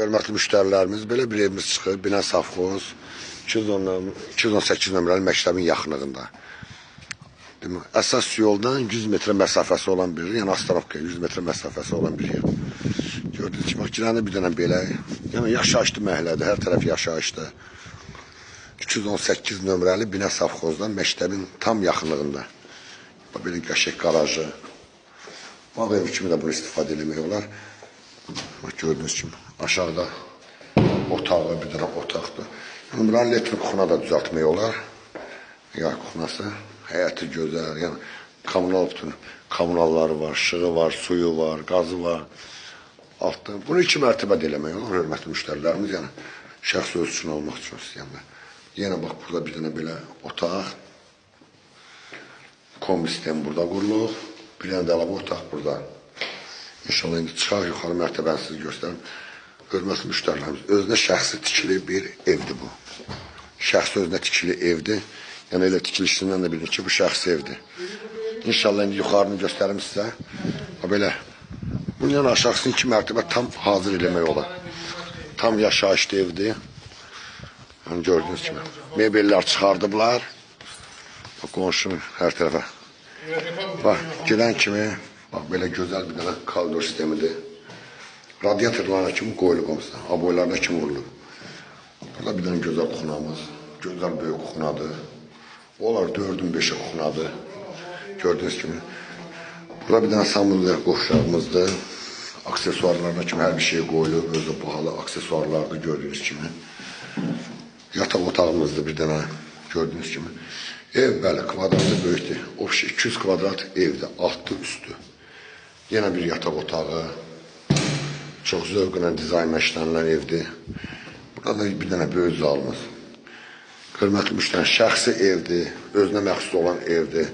Hörmətli müştərilərimiz, belə bir evimiz çıxır, Binə Safxoz, 218 nömrəli məktəbin yaxınlığında. Əsas yoldan 100 metrə məsafəsi olan bir yer, yəni Astanovkaya 100 metrə məsafəsi olan bir yer. Gördüyünüz kimi, girəndə bir dənə belə, yəni yaşayışlı məhəllədir, hər tərəf yaşayışlı. 218 nömrəli Binə Safxozdan məktəbin tam yaxınlığında. Belə qəşəng qarajı. Bağ evi kimi də bunu istifadə eləmək olar. Gördüyünüz kimi, aşağıda otağı, bir dənə otaqdır. Yəni, buranın elektrik xuna da düzəltmək olar. Yay xunası, həyəti gözəl, yəni kommunal bütün kommunalları var, işığı var, suyu var, qazı var. Altda. Bunu 2 mərtəbədə eləmək olar, hörmətli müştərilərimiz, yəni şəxs öz üçün olmaq üçün istəyənlər. Yenə bax, burada bir dənə belə otaq, kombi sistemi burada qurulur, bir dənə də əlavə otaq burada. İnşallah indi çıxaq yuxarı mərtəbəni siz göstərim. Hörmətli müştərilərimiz, özünə şəxsi tikili bir evdir bu. Şəxsi özünə tikili evdir. Yəni elə tikilişindən də bilir ki, bu şəxsi evdir. İnşallah indi yuxarını göstərim sizə. Belə, bunun yəni aşağısını 2 mərtəbə tam hazır eləmək olar. Tam yaşayışlı evdir. Yəni gördüyünüz kimi, mebellər çıxardıblar. Qonşunun hər tərəfə. Bax, girən kimi, bax, belə gözəl bir dənə koridor sistemidir. Radiatorlarına kimi qoyulub olmasa, aboylarına kimi vurulub. Burada bir dənə gözəl xunamız, gözəl böyük xunadır. Onlar 4-ün 5-i xunadır. Gördüyünüz kimi. Burada bir dənə samurluq qovşağımızdır. Aksesuarlarına kimi hər bir şey qoyulub. Özü bahalı aksesuarlardır gördüyünüz kimi. Yataq otağımızdır bir dənə gördüyünüz kimi. Ev bəli, kvadratı böyükdür. 200 kvadrat evdir, altı üstü. Yenə bir yataq otağı. Çox zövqlə dizayn məşqlənilən evdir. Burada bir dənə böyük zalımız. Hörmətli müştəri, şəxsi evdir, özünə məxsus olan evdir.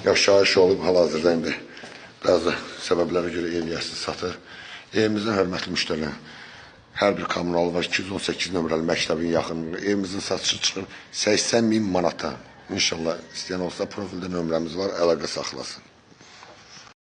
Yaşayış olub, hal-hazırda indi bəzi səbəblərə görə ev yəsi satır. Evimizin hörmətli müştərilər, hər bir kommunal var, 218 nömrəli məktəbin yaxınlığında. Evimizin satışı çıxır 80.000 manata. İnşallah istəyən olsa profildə nömrəmiz var, əlaqə saxlasın.